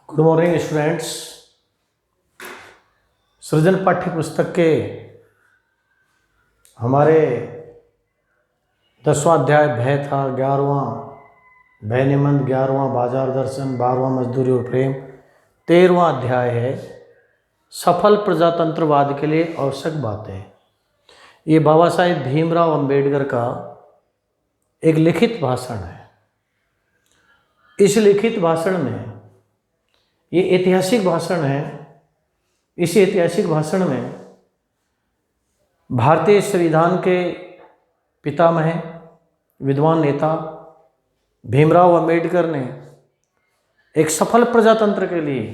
Good morning students. सृजन पाठ्य पुस्तक के हमारे 10वां अध्याय भय था, 11वां भय निबंध, 11वां बाजार दर्शन, 12वां मजदूरी और प्रेम, 13वां अध्याय है सफल प्रजातंत्रवाद के लिए आवश्यक बातें। ये बाबा साहेब भीमराव अंबेडकर का एक लिखित भाषण है। इस लिखित भाषण में, ये ऐतिहासिक भाषण है, इस ऐतिहासिक भाषण में भारतीय संविधान के पितामह विद्वान नेता भीमराव अंबेडकर ने एक सफल प्रजातंत्र के लिए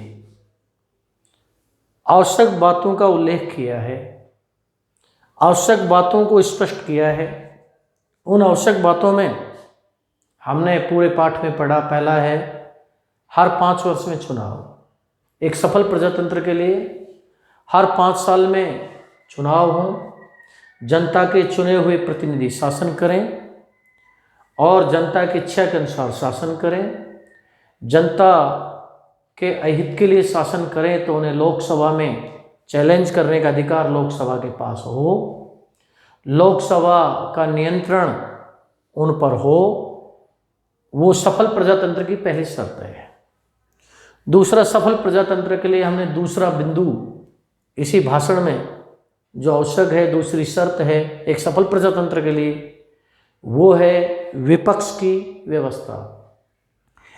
आवश्यक बातों का उल्लेख किया है, आवश्यक बातों को स्पष्ट किया है। उन आवश्यक बातों में हमने पूरे पाठ में पढ़ा। पहला है हर 5 वर्ष में चुनाव। एक सफल प्रजातंत्र के लिए हर 5 साल में चुनाव हो, जनता के चुने हुए प्रतिनिधि शासन करें और जनता की इच्छा के अनुसार शासन करें। जनता के अहित के लिए शासन करें तो उन्हें लोकसभा में चैलेंज करने का अधिकार लोकसभा के पास हो, लोकसभा का नियंत्रण उन पर हो। वो सफल प्रजातंत्र की पहली शर्त है। दूसरा, सफल प्रजातंत्र के लिए हमने दूसरा बिंदु इसी भाषण में जो आवश्यक है, दूसरी शर्त है एक सफल प्रजातंत्र के लिए, वो है विपक्ष की व्यवस्था।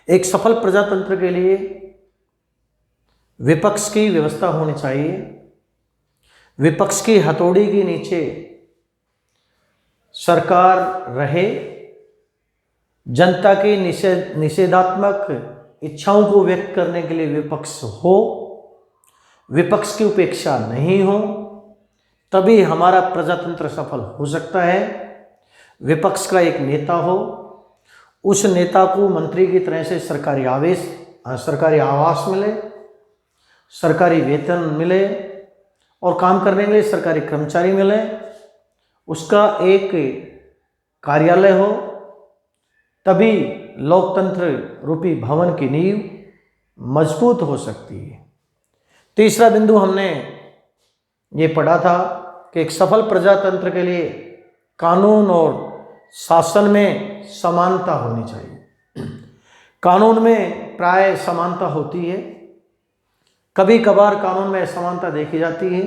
एक सफल प्रजातंत्र के लिए विपक्ष की व्यवस्था होनी चाहिए। विपक्ष की हथौड़ी के नीचे सरकार रहे, जनता की निषेधात्मक इच्छाओं को व्यक्त करने के लिए विपक्ष हो, विपक्ष की उपेक्षा नहीं हो, तभी हमारा प्रजातंत्र सफल हो सकता है। विपक्ष का एक नेता हो, उस नेता को मंत्री की तरह से सरकारी आवास मिले, सरकारी वेतन मिले और काम करने के लिए सरकारी कर्मचारी मिले, उसका एक कार्यालय हो, तभी लोकतंत्र रूपी भवन की नींव मजबूत हो सकती है। तीसरा बिंदु हमने ये पढ़ा था कि एक सफल प्रजातंत्र के लिए कानून और शासन में समानता होनी चाहिए। कानून में प्राय समानता होती है, कभी कभार कानून में असमानता देखी जाती है,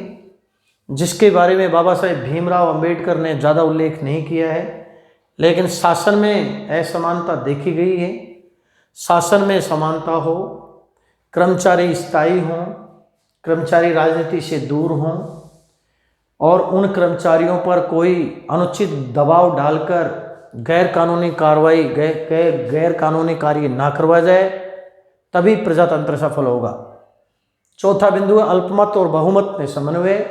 जिसके बारे में बाबा साहेब भीमराव अंबेडकर ने ज़्यादा उल्लेख नहीं किया है, लेकिन शासन में असमानता देखी गई है। शासन में समानता हो, कर्मचारी स्थायी हों, कर्मचारी राजनीति से दूर हों और उन कर्मचारियों पर कोई अनुचित दबाव डालकर गैर कानूनी कार्रवाई, गैर कानूनी कार्य ना करवाया जाए, तभी प्रजातंत्र सफल होगा। चौथा बिंदु है अल्पमत और बहुमत में समन्वय।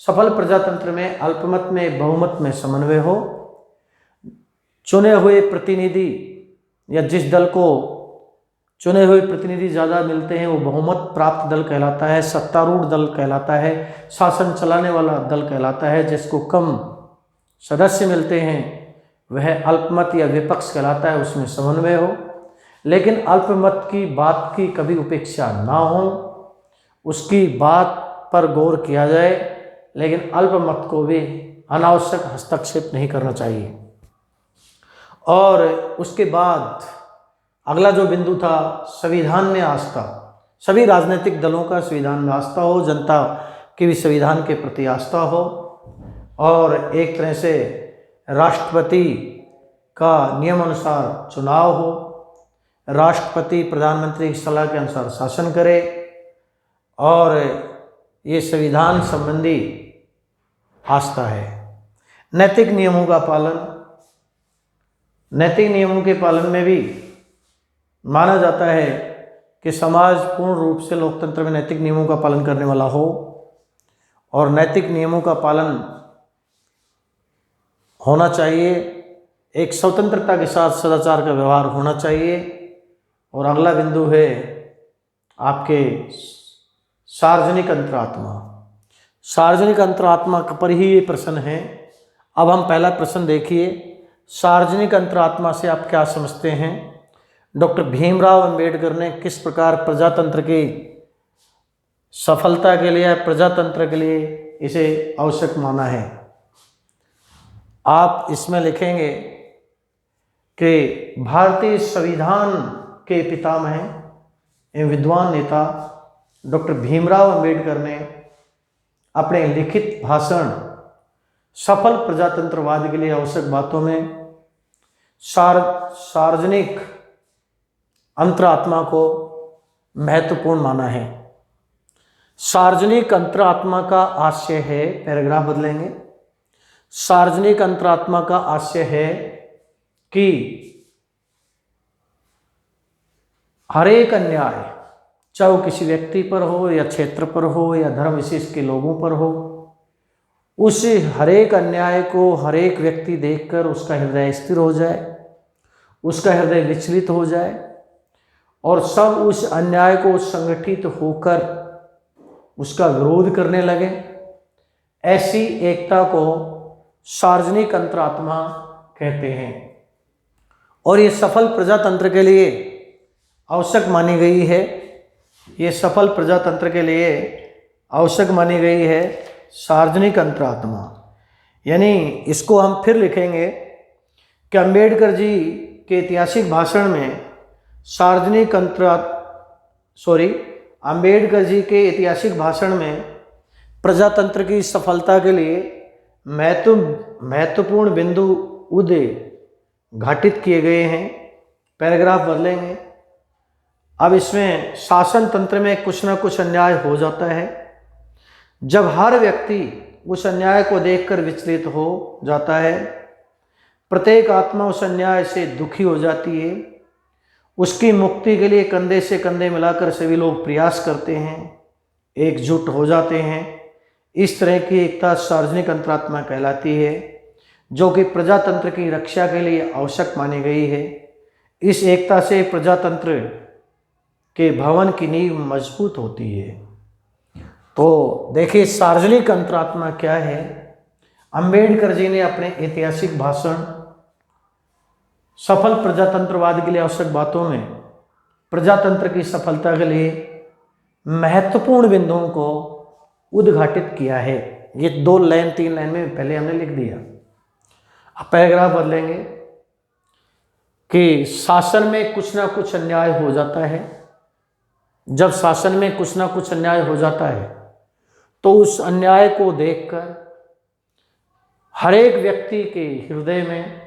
सफल प्रजातंत्र में अल्पमत में बहुमत में समन्वय हो। चुने हुए प्रतिनिधि या जिस दल को चुने हुए प्रतिनिधि ज़्यादा मिलते हैं वो बहुमत प्राप्त दल कहलाता है, सत्तारूढ़ दल कहलाता है, शासन चलाने वाला दल कहलाता है। जिसको कम सदस्य मिलते हैं वह अल्पमत या विपक्ष कहलाता है, उसमें समन्वय हो। लेकिन अल्पमत की बात की कभी उपेक्षा ना हो, उसकी बात पर गौर किया जाए, लेकिन अल्पमत को भी अनावश्यक हस्तक्षेप नहीं करना चाहिए। और उसके बाद अगला जो बिंदु था संविधान में आस्था। सभी राजनीतिक दलों का संविधान में आस्था हो, जनता की भी संविधान के प्रति आस्था हो और एक तरह से राष्ट्रपति का नियम अनुसार चुनाव हो, राष्ट्रपति प्रधानमंत्री की सलाह के अनुसार शासन करे और ये संविधान संबंधी आस्था है। नैतिक नियमों का पालन, नैतिक नियमों के पालन में भी माना जाता है कि समाज पूर्ण रूप से लोकतंत्र में नैतिक नियमों का पालन करने वाला हो और नैतिक नियमों का पालन होना चाहिए। एक स्वतंत्रता के साथ सदाचार का व्यवहार होना चाहिए। और अगला बिंदु है आपके सार्वजनिक अंतरात्मा। सार्वजनिक अंतरात्मा पर ही ये प्रश्न है। अब हम पहला प्रश्न देखिए, सार्वजनिक अंतरात्मा से आप क्या समझते हैं? डॉक्टर भीमराव अंबेडकर ने किस प्रकार प्रजातंत्र की सफलता के लिए, प्रजातंत्र के लिए इसे आवश्यक माना है। आप इसमें लिखेंगे कि भारतीय संविधान के पितामह एवं विद्वान नेता डॉक्टर भीमराव अंबेडकर ने अपने लिखित भाषण सफल प्रजातंत्रवाद के लिए आवश्यक बातों में सार्वजनिक अंतरात्मा को महत्वपूर्ण माना है। सार्वजनिक अंतरात्मा का आशय है, पैराग्राफ बदलेंगे, सार्वजनिक अंतरात्मा का आशय है कि हर एक अन्याय, चाहे वो किसी व्यक्ति पर हो या क्षेत्र पर हो या धर्म विशेष के लोगों पर हो, उस हर एक अन्याय को हर एक व्यक्ति देखकर उसका हृदय स्थिर हो जाए, उसका हृदय विचलित हो जाए और सब उस अन्याय को संगठित होकर उसका विरोध करने लगे। ऐसी एकता को सार्वजनिक अंतरात्मा कहते हैं और ये सफल प्रजातंत्र के लिए आवश्यक मानी गई है। ये सफल प्रजातंत्र के लिए आवश्यक मानी गई है सार्वजनिक अंतरात्मा। यानी इसको हम फिर लिखेंगे कि अंबेडकर जी के ऐतिहासिक भाषण में अंबेडकर जी के ऐतिहासिक भाषण में प्रजातंत्र की सफलता के लिए महत्वपूर्ण बिंदु उद्घाटित किए गए हैं। पैराग्राफ बदलेंगे। अब इसमें शासन तंत्र में कुछ ना कुछ अन्याय हो जाता है। जब हर व्यक्ति उस अन्याय को देखकर विचलित हो जाता है, प्रत्येक आत्मा उस अन्याय से दुखी हो जाती है, उसकी मुक्ति के लिए कंधे से कंधे मिलाकर सभी लोग प्रयास करते हैं, एकजुट हो जाते हैं। इस तरह की एकता सार्वजनिक अंतरात्मा कहलाती है, जो कि प्रजातंत्र की रक्षा के लिए आवश्यक मानी गई है। इस एकता से प्रजातंत्र के भवन की नींव मजबूत होती है। तो देखिए सार्वजनिक अंतरात्मा क्या है। अंबेडकर जी ने अपने ऐतिहासिक भाषण सफल प्रजातंत्रवाद के लिए आवश्यक बातों में प्रजातंत्र की सफलता के लिए महत्वपूर्ण बिंदुओं को उद्घाटित किया है। ये 2 लाइन 3 लाइन में पहले हमने लिख दिया। अब पैराग्राफ बदलेंगे कि शासन में कुछ ना कुछ अन्याय हो जाता है। जब शासन में कुछ ना कुछ अन्याय हो जाता है तो उस अन्याय को देखकर हर एक व्यक्ति के हृदय में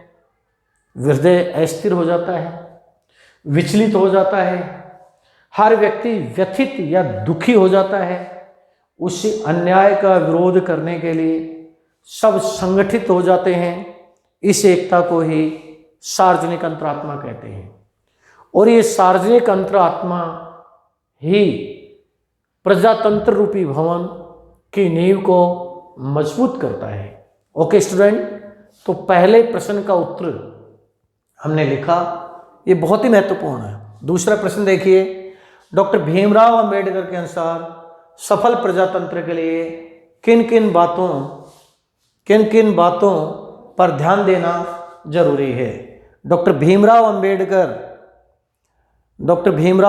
अस्थिर हो जाता है, विचलित हो जाता है। हर व्यक्ति व्यथित या दुखी हो जाता है। उस अन्याय का विरोध करने के लिए सब संगठित हो जाते हैं। इस एकता को ही सार्वजनिक अंतरात्मा कहते हैं और ये सार्वजनिक अंतरात्मा ही प्रजातंत्र रूपी भवन की नींव को मजबूत करता है। ओके स्टूडेंट, तो पहले प्रश्न का उत्तर हमने लिखा, ये बहुत ही महत्वपूर्ण है। दूसरा प्रश्न देखिए, डॉक्टर भीमराव अंबेडकर के अनुसार सफल प्रजातंत्र के लिए किन किन बातों पर ध्यान देना जरूरी है। डॉक्टर भीमराव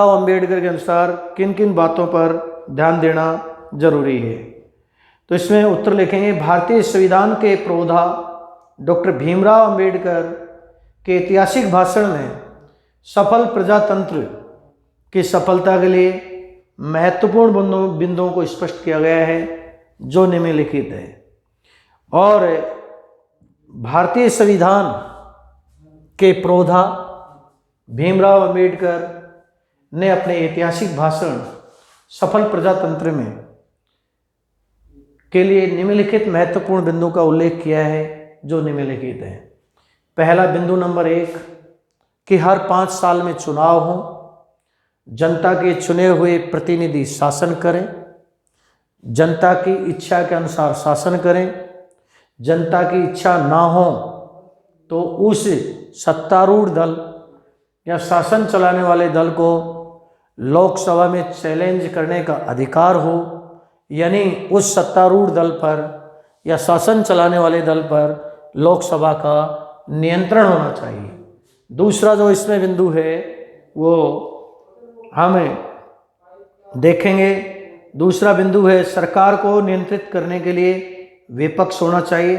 अंबेडकर के अनुसार किन किन बातों पर ध्यान देना जरूरी है। तो इसमें उत्तर लिखेंगे, भारतीय संविधान के प्रोधा डॉक्टर भीमराव अंबेडकर के ऐतिहासिक भाषण में सफल प्रजातंत्र की सफलता के लिए महत्वपूर्ण बिंदुओं को स्पष्ट किया गया है, जो निम्नलिखित है। और भारतीय संविधान के प्रोधा भीमराव अंबेडकर ने अपने ऐतिहासिक भाषण सफल प्रजातंत्र में के लिए निम्नलिखित महत्वपूर्ण बिंदु का उल्लेख किया है, जो निम्नलिखित है। पहला बिंदु नंबर 1 कि हर 5 साल में चुनाव हो, जनता के चुने हुए प्रतिनिधि शासन करें, जनता की इच्छा के अनुसार शासन करें। जनता की इच्छा ना हो तो उस सत्तारूढ़ दल या शासन चलाने वाले दल को लोकसभा में चैलेंज करने का अधिकार हो, यानी उस सत्तारूढ़ दल पर या शासन चलाने वाले दल पर लोकसभा का नियंत्रण होना चाहिए। दूसरा जो इसमें बिंदु है वो हम देखेंगे। दूसरा बिंदु है सरकार को नियंत्रित करने के लिए विपक्ष होना चाहिए।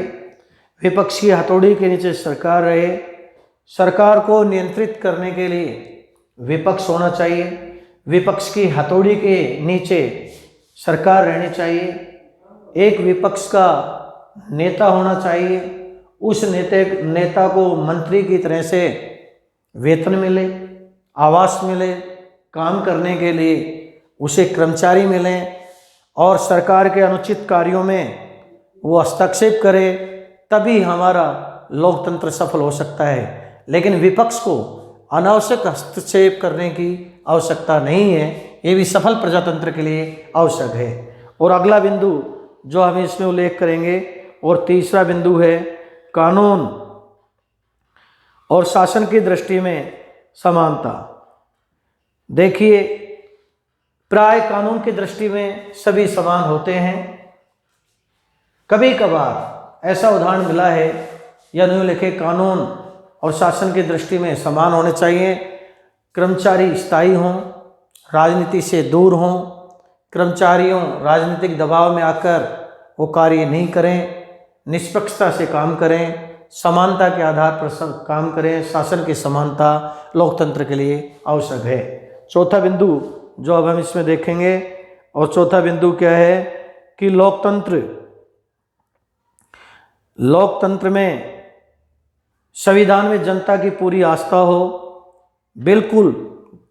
विपक्ष की हथौड़ी के नीचे सरकार रहे। सरकार को नियंत्रित करने के लिए विपक्ष होना चाहिए। विपक्ष की हथौड़ी के नीचे सरकार रहनी चाहिए। एक विपक्ष का नेता होना चाहिए। उस नेता को मंत्री की तरह से वेतन मिले, आवास मिले, काम करने के लिए उसे कर्मचारी मिले और सरकार के अनुचित कार्यों में वो हस्तक्षेप करे, तभी हमारा लोकतंत्र सफल हो सकता है। लेकिन विपक्ष को अनावश्यक हस्तक्षेप करने की आवश्यकता नहीं है। ये भी सफल प्रजातंत्र के लिए आवश्यक है। और अगला बिंदु जो हम इसमें उल्लेख करेंगे और तीसरा बिंदु है कानून और शासन की दृष्टि में समानता। देखिए, प्राय कानून की दृष्टि में सभी समान होते हैं। कभी कभार ऐसा उदाहरण मिला है या यूँ लिखे कानून और शासन की दृष्टि में समान होने चाहिए। कर्मचारी स्थायी हों, राजनीति से दूर हों, कर्मचारियों राजनीतिक दबाव में आकर वो कार्य नहीं करें, निष्पक्षता से काम करें, समानता के आधार पर काम करें। शासन की समानता लोकतंत्र के लिए आवश्यक है। चौथा बिंदु जो अब हम इसमें देखेंगे, और चौथा बिंदु क्या है कि लोकतंत्र में संविधान में जनता की पूरी आस्था हो। बिल्कुल,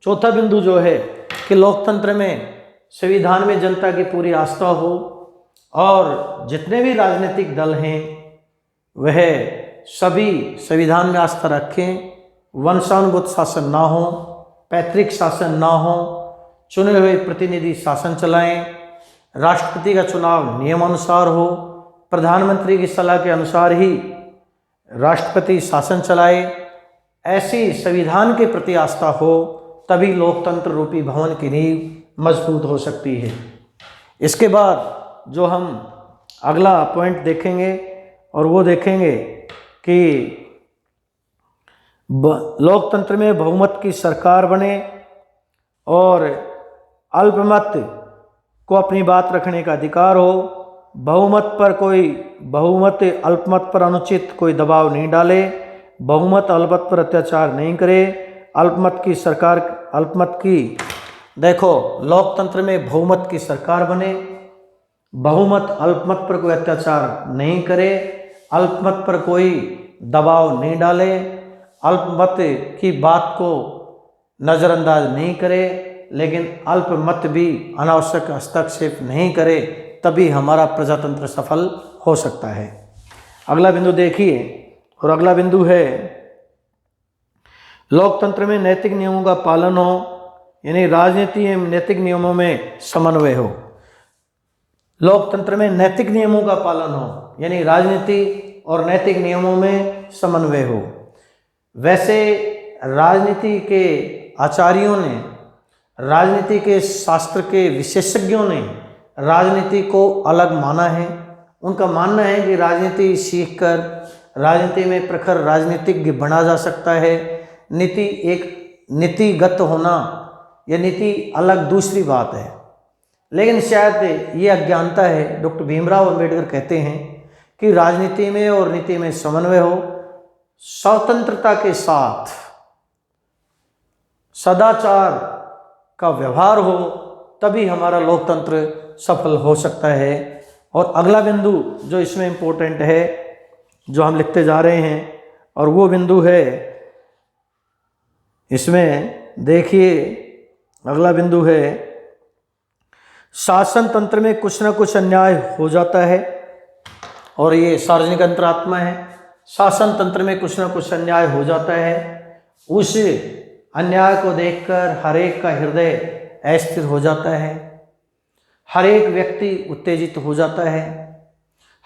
चौथा बिंदु जो है कि लोकतंत्र में संविधान में जनता की पूरी आस्था हो और जितने भी राजनीतिक दल हैं वह सभी संविधान में आस्था रखें। वंशानुगत शासन ना हो, पैतृक शासन ना हो, चुने हुए प्रतिनिधि शासन चलाएं, राष्ट्रपति का चुनाव नियमानुसार हो, प्रधानमंत्री की सलाह के अनुसार ही राष्ट्रपति शासन चलाए। ऐसी संविधान के प्रति आस्था हो, तभी लोकतंत्र रूपी भवन की नींव मजबूत हो सकती है। इसके बाद जो हम अगला पॉइंट देखेंगे और वो देखेंगे कि लोकतंत्र में बहुमत की सरकार बने और अल्पमत को अपनी बात रखने का अधिकार हो। बहुमत अल्पमत पर अनुचित कोई दबाव नहीं डाले, बहुमत अल्पमत पर अत्याचार नहीं करे। देखो, लोकतंत्र में बहुमत की सरकार बने, बहुमत अल्पमत पर कोई अत्याचार नहीं करे, अल्पमत पर कोई दबाव नहीं डाले, अल्पमत की बात को नज़रअंदाज नहीं करे, लेकिन अल्पमत भी अनावश्यक हस्तक्षेप नहीं करे, तभी हमारा प्रजातंत्र सफल हो सकता है। अगला बिंदु देखिए, और अगला बिंदु है लोकतंत्र में नैतिक नियमों का पालन हो, यानी राजनीति एवं नैतिक नियमों में समन्वय हो। लोकतंत्र में नैतिक नियमों का पालन हो, यानी राजनीति और नैतिक नियमों में समन्वय हो। वैसे राजनीति के आचार्यों ने, राजनीति के शास्त्र के विशेषज्ञों ने राजनीति को अलग माना है। उनका मानना है कि राजनीति सीखकर राजनीति में प्रखर राजनीतिज्ञ बना जा सकता है। नीतिगत होना या नीति अलग दूसरी बात है। लेकिन शायद ये अज्ञानता है। डॉक्टर भीमराव अंबेडकर कहते हैं कि राजनीति में और नीति में समन्वय हो, स्वतंत्रता के साथ सदाचार का व्यवहार हो, तभी हमारा लोकतंत्र सफल हो सकता है। और अगला बिंदु जो इसमें इम्पोर्टेंट है, जो हम लिखते जा रहे हैं, और वो बिंदु है, इसमें देखिए अगला बिंदु है शासन तंत्र में कुछ ना कुछ अन्याय हो जाता है, और ये सार्वजनिक अंतरात्मा है। शासन तंत्र में कुछ ना कुछ अन्याय हो जाता है। उस अन्याय को देखकर हर एक का हृदय अस्थिर हो जाता है, हर एक व्यक्ति उत्तेजित हो जाता है,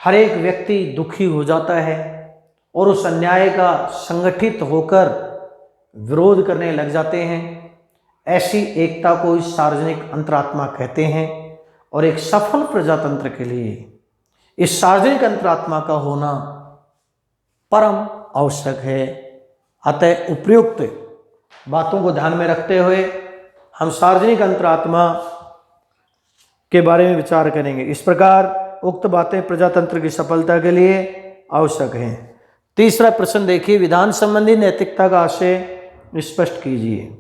हर एक व्यक्ति दुखी हो जाता है और उस अन्याय का संगठित होकर विरोध करने लग जाते हैं। ऐसी एकता को इस सार्वजनिक अंतरात्मा कहते हैं। और एक सफल प्रजातंत्र के लिए इस सार्वजनिक अंतरात्मा का होना परम आवश्यक है। अतः उपयुक्त बातों को ध्यान में रखते हुए हम सार्वजनिक अंतरात्मा के बारे में विचार करेंगे। इस प्रकार उक्त बातें प्रजातंत्र की सफलता के लिए आवश्यक हैं। तीसरा प्रश्न देखिए, विधान संबंधी नैतिकता का आशय स्पष्ट कीजिए।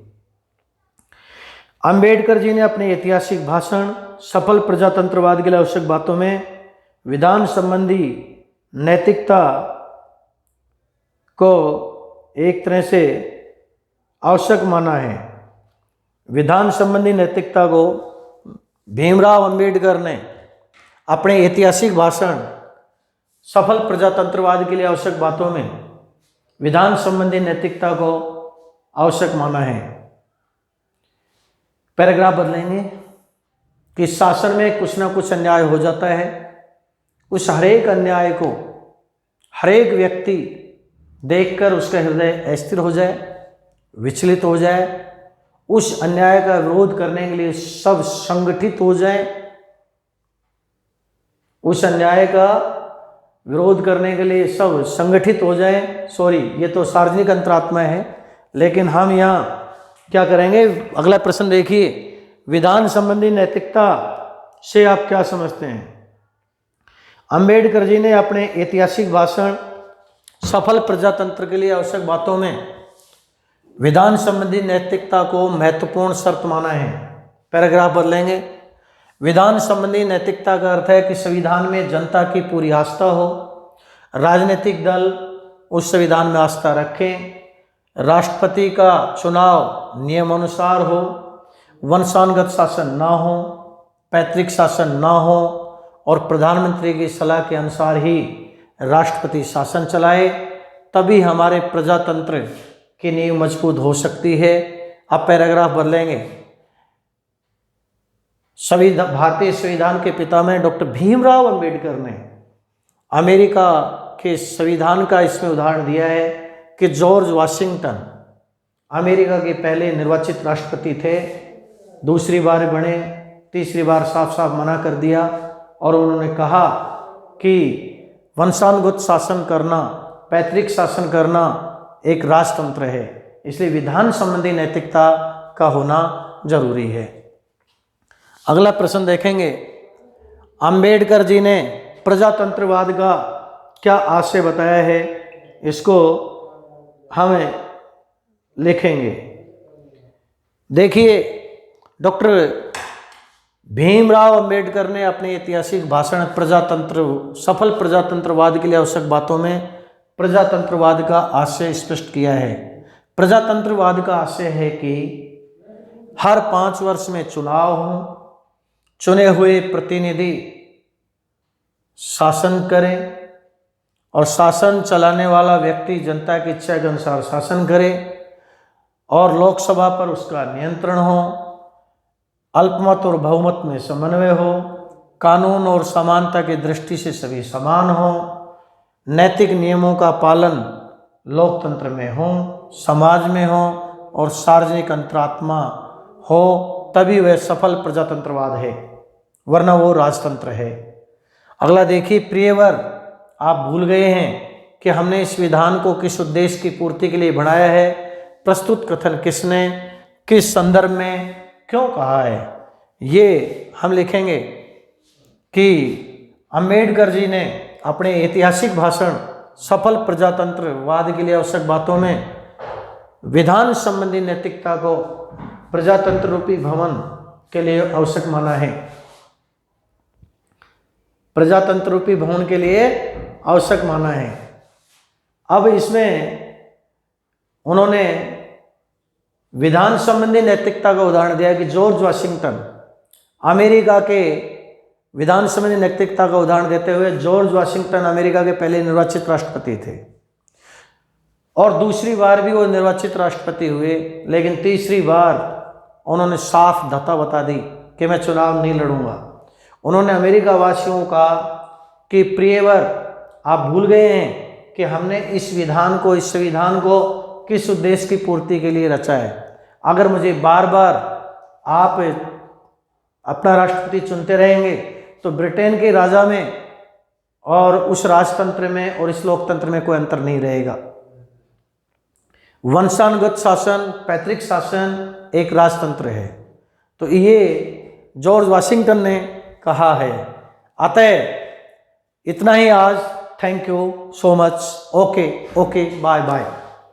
अंबेडकर जी ने अपने ऐतिहासिक भाषण सफल प्रजातंत्रवाद के लिए आवश्यक बातों में विधान संबंधी नैतिकता को एक तरह से आवश्यक माना है। विधान संबंधी नैतिकता को भीमराव अंबेडकर ने अपने ऐतिहासिक भाषण सफल प्रजातंत्रवाद के लिए आवश्यक बातों में विधान संबंधी नैतिकता को आवश्यक माना है। पैराग्राफ बदलेंगे कि शासन में कुछ ना कुछ अन्याय हो जाता है, उस हरेक अन्याय को हरेक व्यक्ति देखकर उसका हृदय अस्थिर हो जाए, विचलित हो जाए, उस अन्याय का विरोध करने के लिए सब संगठित हो जाए, उस अन्याय का विरोध करने के लिए सब संगठित हो जाए। सॉरी, ये तो सार्वजनिक अंतरात्मा है, लेकिन हम यहाँ क्या करेंगे, अगला प्रश्न देखिए, विधान संबंधी नैतिकता से आप क्या समझते हैं। अंबेडकर जी ने अपने ऐतिहासिक भाषण सफल प्रजातंत्र के लिए आवश्यक बातों में विधान संबंधी नैतिकता को महत्वपूर्ण शर्त माना है। पैराग्राफ बदलेंगे, विधान संबंधी नैतिकता का अर्थ है कि संविधान में जनता की पूरी आस्था हो, राजनीतिक दल उस संविधान में आस्था रखें, राष्ट्रपति का चुनाव नियमानुसार हो, वंशानुगत शासन ना हो, पैतृक शासन ना हो और प्रधानमंत्री की सलाह के अनुसार ही राष्ट्रपति शासन चलाए, तभी हमारे प्रजातंत्र की नींव मजबूत हो सकती है। अब पैराग्राफ बदलेंगे, भारतीय संविधान के पितामह डॉक्टर भीमराव अंबेडकर ने अमेरिका के संविधान का इसमें उदाहरण दिया है कि जॉर्ज वाशिंगटन अमेरिका के पहले निर्वाचित राष्ट्रपति थे, दूसरी बार बने, तीसरी बार साफ साफ मना कर दिया और उन्होंने कहा कि वंशानुगत शासन करना, पैतृक शासन करना एक राजतंत्र है, इसलिए विधान संबंधी नैतिकता का होना जरूरी है। अगला प्रश्न देखेंगे, अंबेडकर जी ने प्रजातंत्रवाद का क्या आशय बताया है, इसको हमें लिखेंगे। देखिए, डॉक्टर भीमराव अंबेडकर ने अपने ऐतिहासिक भाषण सफल प्रजातंत्रवाद के लिए आवश्यक बातों में प्रजातंत्रवाद का आशय स्पष्ट किया है। प्रजातंत्रवाद का आशय है कि हर 5 वर्ष में चुनाव हो, चुने हुए प्रतिनिधि शासन करें और शासन चलाने वाला व्यक्ति जनता की इच्छा के अनुसार शासन करे और लोकसभा पर उसका नियंत्रण हो, अल्पमत और बहुमत में समन्वय हो, कानून और समानता की दृष्टि से सभी समान हो, नैतिक नियमों का पालन लोकतंत्र में हो, समाज में हो और सार्वजनिक अंतरात्मा हो, तभी वह सफल प्रजातंत्रवाद है, वरना वो राजतंत्र है। अगला देखिए, प्रियवर, आप भूल गए हैं कि हमने इस विधान को किस उद्देश्य की पूर्ति के लिए बनाया है, प्रस्तुत कथन किसने, किस संदर्भ में, क्यों कहा है, ये हम लिखेंगे कि अंबेडकर जी ने अपने ऐतिहासिक भाषण सफल प्रजातंत्रवाद के लिए आवश्यक बातों में विधान संबंधी नैतिकता को प्रजातंत्र रूपी भवन के लिए आवश्यक माना है। प्रजातंत्र रूपी भवन के लिए आवश्यक माना है। अब इसमें उन्होंने विधान संबंधी नैतिकता का उदाहरण दिया कि जॉर्ज वाशिंगटन, अमेरिका के विधान संबंधी नैतिकता का उदाहरण देते हुए जॉर्ज वाशिंगटन अमेरिका के पहले निर्वाचित राष्ट्रपति थे और दूसरी बार भी वो निर्वाचित राष्ट्रपति हुए, लेकिन तीसरी बार उन्होंने साफ धता बता दी कि मैं चुनाव नहीं लड़ूंगा। उन्होंने अमेरिका वासियों का कि प्रियवर, आप भूल गए हैं कि हमने इस संविधान को किस उद्देश्य की पूर्ति के लिए रचा है। अगर मुझे बार बार आप अपना राष्ट्रपति चुनते रहेंगे तो ब्रिटेन के राजा में और उस राजतंत्र में और इस लोकतंत्र में कोई अंतर नहीं रहेगा। वंशानुगत शासन, पैतृक शासन एक राजतंत्र है। तो ये जॉर्ज वाशिंगटन ने कहा है। अतः इतना ही आज। Thank you so much. Okay bye bye.